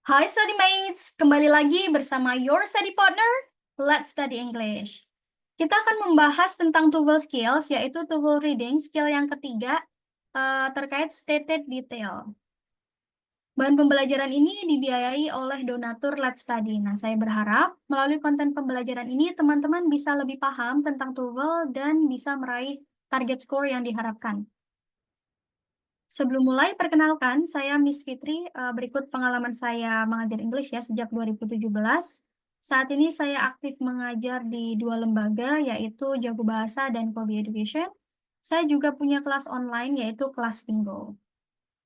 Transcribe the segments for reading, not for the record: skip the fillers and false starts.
Hai study mates, kembali lagi bersama your study partner, Let's Study English. Kita akan membahas tentang TOEFL skills, yaitu TOEFL reading, skill yang ketiga, terkait stated detail. Bahan pembelajaran ini dibiayai oleh donatur Let's Study. Nah, saya berharap melalui konten pembelajaran ini, teman-teman bisa lebih paham tentang TOEFL dan bisa meraih target skor yang diharapkan. Sebelum mulai, perkenalkan, saya Miss Fitri. Berikut pengalaman saya mengajar English ya sejak 2017. Saat ini saya aktif mengajar di dua lembaga, yaitu Jago Bahasa dan Kobe Education. Saya juga punya kelas online, yaitu kelas Bingo.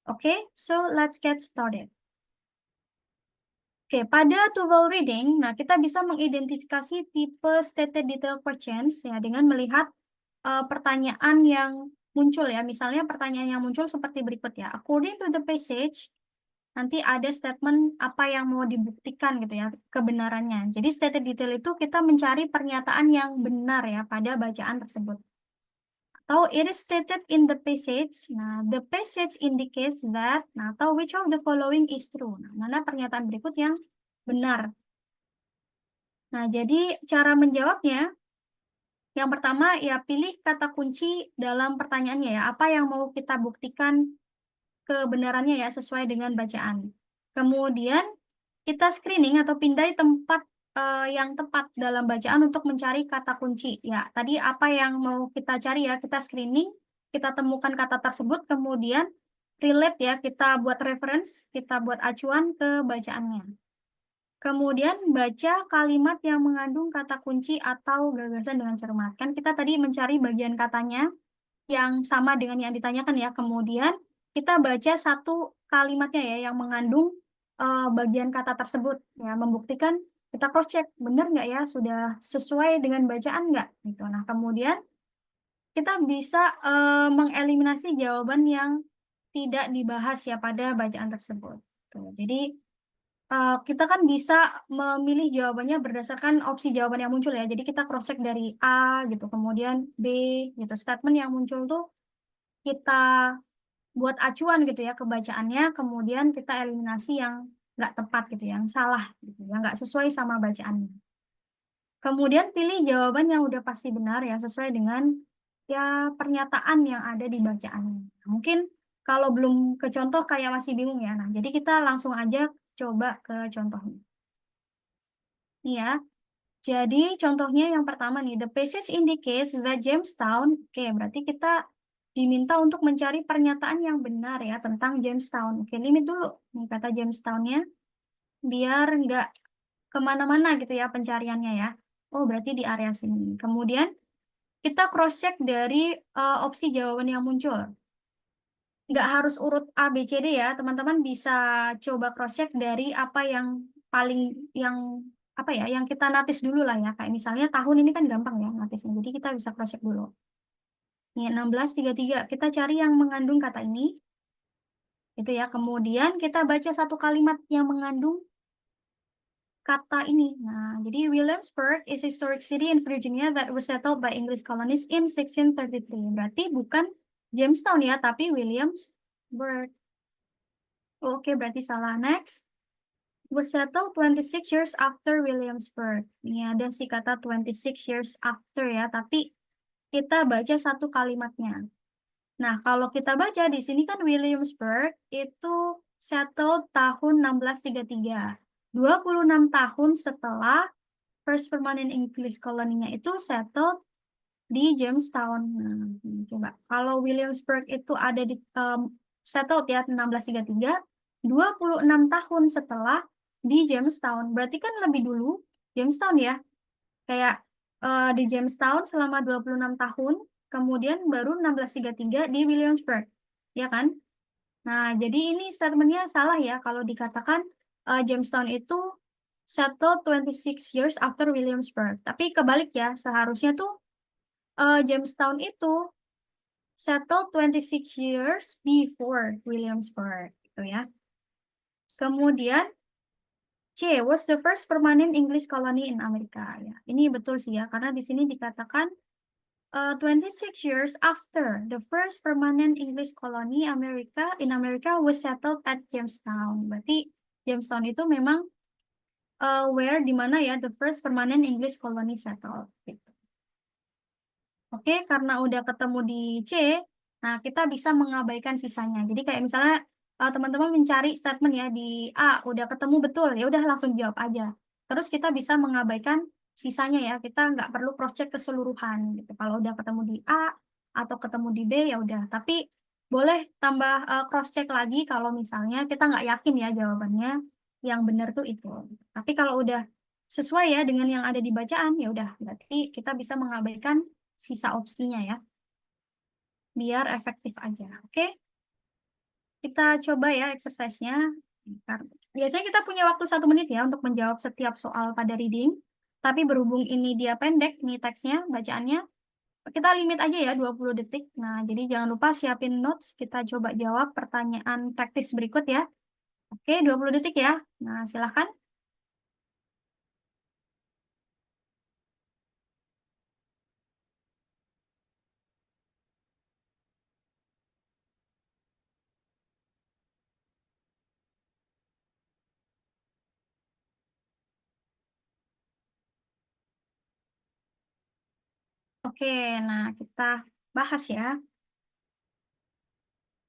Oke, so let's get started. Oke, pada TOEFL reading, nah kita bisa mengidentifikasi tipe stated detail questions ya dengan melihat pertanyaan yang muncul ya. Misalnya pertanyaan yang muncul seperti berikut ya. According to the passage, nanti ada statement apa yang mau dibuktikan gitu ya, kebenarannya. Jadi stated detail itu kita mencari pernyataan yang benar ya pada bacaan tersebut. Atau it is stated in the passage. Nah, the passage indicates that. Nah, atau which of the following is true. Nah, mana pernyataan berikut yang benar. Nah, jadi cara menjawabnya, yang pertama ya pilih kata kunci dalam pertanyaannya ya. Apa yang mau kita buktikan kebenarannya ya sesuai dengan bacaan. Kemudian kita screening atau pindai tempat yang tepat dalam bacaan untuk mencari kata kunci. Ya, tadi apa yang mau kita cari ya, kita screening, kita temukan kata tersebut, kemudian relate ya, kita buat reference, kita buat acuan ke bacaannya. Kemudian baca kalimat yang mengandung kata kunci atau gagasan dengan cermat. Kan kita tadi mencari bagian katanya yang sama dengan yang ditanyakan ya. Kemudian kita baca satu kalimatnya ya yang mengandung bagian kata tersebut ya, membuktikan kita cross check benar nggak ya, sudah sesuai dengan bacaan nggak gitu. Nah, kemudian kita bisa mengeliminasi jawaban yang tidak dibahas ya pada bacaan tersebut. Tuh, jadi kita kan bisa memilih jawabannya berdasarkan opsi jawaban yang muncul ya. Jadi kita cross check dari A gitu, kemudian B gitu. Statement yang muncul tuh kita buat acuan gitu ya ke bacaannya, kemudian kita eliminasi yang nggak tepat gitu, yang salah gitu, yang nggak sesuai sama bacaannya. Kemudian pilih jawaban yang udah pasti benar ya, sesuai dengan ya pernyataan yang ada di bacaannya. Mungkin kalau belum ke contoh kayak masih bingung ya. Nah, jadi kita langsung aja coba ke contohnya. Nih ya. Jadi contohnya yang pertama nih, the passage indicates that Jamestown. Oke, berarti kita diminta untuk mencari pernyataan yang benar ya tentang Jamestown. Oke, limit dulu nih kata Jamestown-nya biar nggak kemana-mana gitu ya pencariannya ya. Oh, berarti di area sini. Kemudian kita cross-check dari opsi jawaban yang muncul. Nggak harus urut A, B, C, D ya. Teman-teman bisa coba cross-check dari apa yang paling, yang apa ya, yang kita notice dulu lah ya. Kayak misalnya tahun ini kan gampang ya notice-nya. Jadi kita bisa cross-check dulu. Ini 1633. Kita cari yang mengandung kata ini. Itu ya. Kemudian kita baca satu kalimat yang mengandung kata ini. Nah, jadi Williamsburg is a historic city in Virginia that was settled by English colonists in 1633. Berarti bukan Jamestown ya, tapi Williamsburg. Oke, berarti salah. Next. Was settled 26 years after Williamsburg. Ini ada sih kata 26 years after ya, tapi kita baca satu kalimatnya. Nah, kalau kita baca di sini kan Williamsburg itu settled tahun 1633. 26 tahun setelah First Permanent English Colony-nya itu settled di Jamestown. Nah, coba. Kalau Williamsburg itu ada di settled ya 1633, 26 tahun setelah di Jamestown. Berarti kan lebih dulu Jamestown ya. Kayak di Jamestown selama 26 tahun, kemudian baru 1633 di Williamsburg. Ya kan? Nah, jadi ini statementnya salah ya kalau dikatakan Jamestown itu settled 26 years after Williamsburg. Tapi kebalik ya, seharusnya tuh Jamestown itu settled 26 years before Williamsburg, gitu ya. Kemudian C was the first permanent English colony in America. Ya, ini betul sih ya, karena di sini dikatakan 26 years after the first permanent English colony in America was settled at Jamestown. Berarti Jamestown itu memang where di mana ya the first permanent English colony settled. Gitu. Oke, karena udah ketemu di C, nah kita bisa mengabaikan sisanya. Jadi kayak misalnya teman-teman mencari statement ya di A, udah ketemu betul, ya udah langsung jawab aja. Terus kita bisa mengabaikan sisanya ya, kita nggak perlu cross check keseluruhan gitu. Kalau udah ketemu di A atau ketemu di B ya udah. Tapi boleh tambah cross check lagi kalau misalnya kita nggak yakin ya jawabannya yang benar tuh itu. Tapi kalau udah sesuai ya dengan yang ada di bacaan ya udah berarti kita bisa mengabaikan sisa opsinya ya, biar efektif aja. Oke, kita coba ya exercise-nya. Biasanya kita punya waktu 1 menit ya untuk menjawab setiap soal pada reading. Tapi berhubung ini dia pendek, nih teksnya, bacaannya, kita limit aja ya 20 detik. Nah, jadi jangan lupa siapin notes. Kita coba jawab pertanyaan praktis berikut ya. Oke, 20 detik ya. Nah, silahkan. Oke, nah kita bahas ya.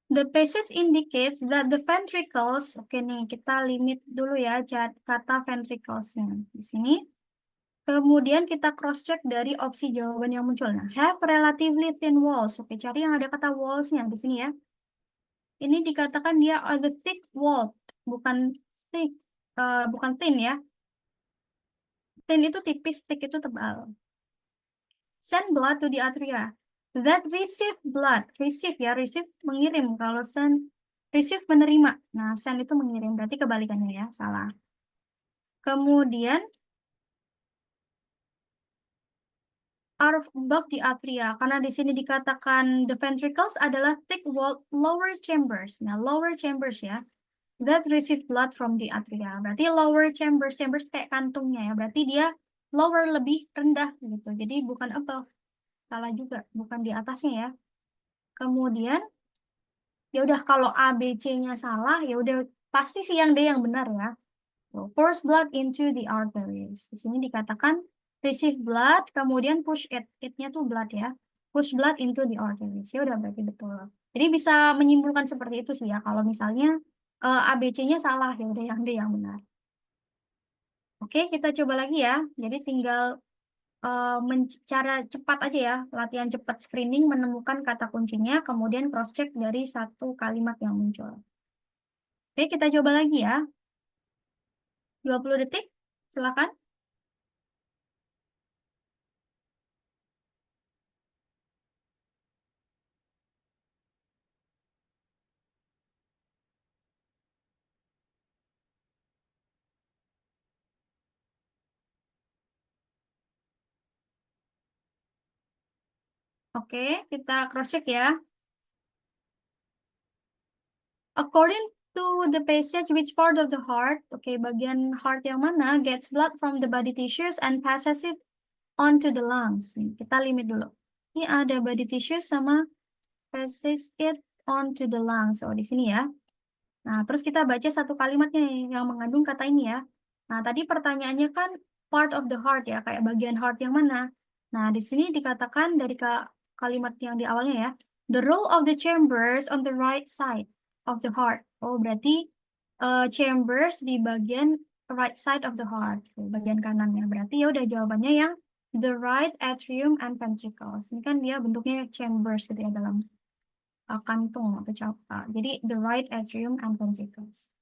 The passage indicates that the ventricles, oke nih kita limit dulu ya kata ventricles-nya di sini. Kemudian kita cross check dari opsi jawaban yang muncul. Nah, have relatively thin walls. Oke, cari yang ada kata walls-nya di sini ya. Ini dikatakan dia are the thick wall, bukan thick, bukan thin ya. Thin itu tipis, thick itu tebal. Send blood to the atria. That receive blood. Receive ya, receive mengirim. Kalau send, receive menerima. Nah, send itu mengirim. Berarti kebalikannya ya, salah. Kemudian, are above the atria. Karena di sini dikatakan the ventricles adalah thick walled lower chambers. Nah, lower chambers ya. That receive blood from the atria. Berarti lower chambers, chambers kayak kantungnya ya. Berarti dia lower lebih rendah gitu. Jadi bukan above. Salah juga, bukan di atasnya ya. Kemudian ya udah kalau A B C-nya salah ya udah pasti sih yang D yang benar ya. So, force blood into the arteries. Di sini dikatakan receive blood kemudian push it. It-nya tuh blood ya. Push blood into the arteries. Ya udah berarti betul. Jadi bisa menyimpulkan seperti itu sih ya. Kalau misalnya A B C-nya salah ya udah yang D yang benar. Oke, kita coba lagi ya. Jadi tinggal cara cepat aja ya, latihan cepat screening menemukan kata kuncinya, kemudian cross check dari satu kalimat yang muncul. Oke, kita coba lagi ya. 20 detik, silakan. Oke, kita cross check ya. According to the passage, which part of the heart, oke, bagian heart yang mana gets blood from the body tissues and passes it onto the lungs. Nih, kita limit dulu. Ini ada body tissues sama passes it onto the lungs. Oh, di sini ya. Nah, terus kita baca satu kalimatnya yang mengandung kata ini ya. Nah, tadi pertanyaannya kan part of the heart ya, kayak bagian heart yang mana. Nah, di sini dikatakan dari kalimat yang di awalnya ya, the role of the chambers on the right side of the heart. Oh, berarti chambers di bagian right side of the heart, bagian kanannya. Berarti ya udah jawabannya yang the right atrium and ventricles. Ini kan dia bentuknya chambers gitu ya dalam kantung atau capa. Jadi the right atrium and ventricles.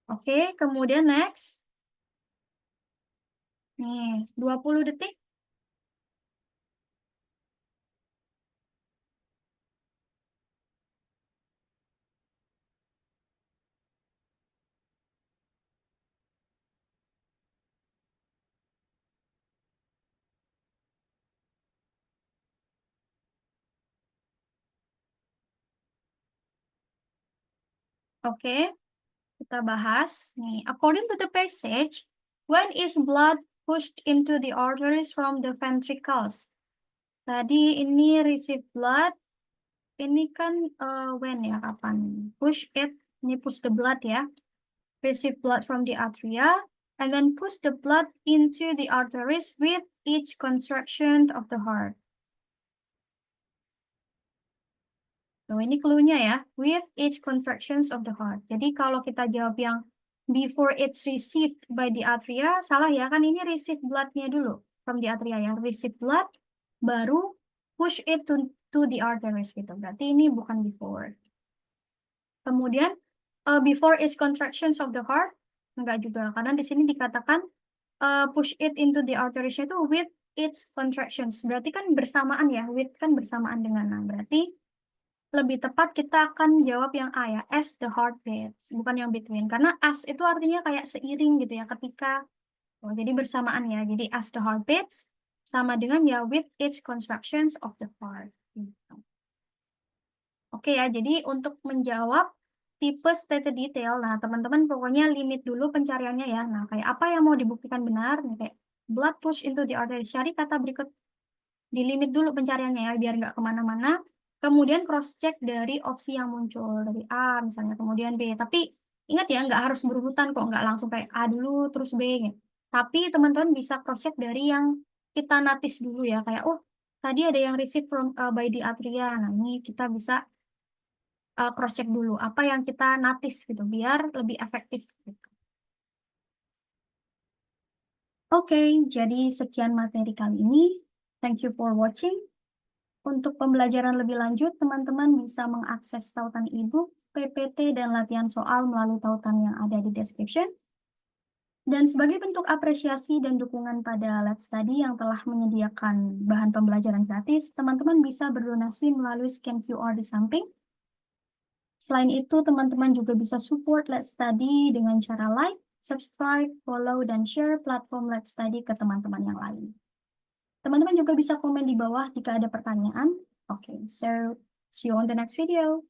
Oke, kemudian next. Nih, 20 detik. Oke, kita bahas. Nih, according to the passage, when is blood pushed into the arteries from the ventricles? Tadi ini receive blood, ini kan when ya, kapan? Push it, Ini push the blood ya. Receive blood from the atria, and then push the blood into the arteries with each contraction of the heart. So, ini clue-nya ya, with each contractions of the heart. Jadi kalau kita jawab yang before it's received by the atria, salah ya, kan ini receive blood-nya dulu from the atria ya. Receive blood, baru push it to the arteries gitu. Berarti ini bukan before. Kemudian, before its contractions of the heart, enggak juga, karena di sini dikatakan push it into the arteries itu with its contractions. Berarti kan bersamaan ya, with kan bersamaan dengan, nah berarti lebih tepat kita akan jawab yang A ya, as the heart beats, bukan yang between. Karena as itu artinya kayak seiring gitu ya, ketika, jadi bersamaan ya. Jadi as the heart beats, sama dengan ya with its contractions of the heart. Gitu. Oke ya, jadi untuk menjawab tipe stated detail, nah teman-teman pokoknya limit dulu pencariannya ya. Nah, kayak apa yang mau dibuktikan benar, nih, kayak blood push into the artery. Cari kata berikut, dilimit dulu pencariannya ya, biar nggak kemana-mana. Kemudian cross-check dari opsi yang muncul, dari A misalnya, kemudian B. Tapi ingat ya, nggak harus berurutan kok, nggak langsung kayak A dulu, terus B. Gitu. Tapi teman-teman bisa cross-check dari yang kita notice dulu ya, kayak, oh tadi ada yang receive from by the atria. Nah ini kita bisa cross-check dulu, apa yang kita notice gitu, biar lebih efektif. Gitu. Oke, jadi sekian materi kali ini. Thank you for watching. Untuk pembelajaran lebih lanjut, teman-teman bisa mengakses tautan e-book, PPT, dan latihan soal melalui tautan yang ada di description. Dan sebagai bentuk apresiasi dan dukungan pada Let's Study yang telah menyediakan bahan pembelajaran gratis, teman-teman bisa berdonasi melalui scan QR di samping. Selain itu, teman-teman juga bisa support Let's Study dengan cara like, subscribe, follow, dan share platform Let's Study ke teman-teman yang lain. Teman-teman juga bisa komen di bawah jika ada pertanyaan. Okay, so see you on the next video.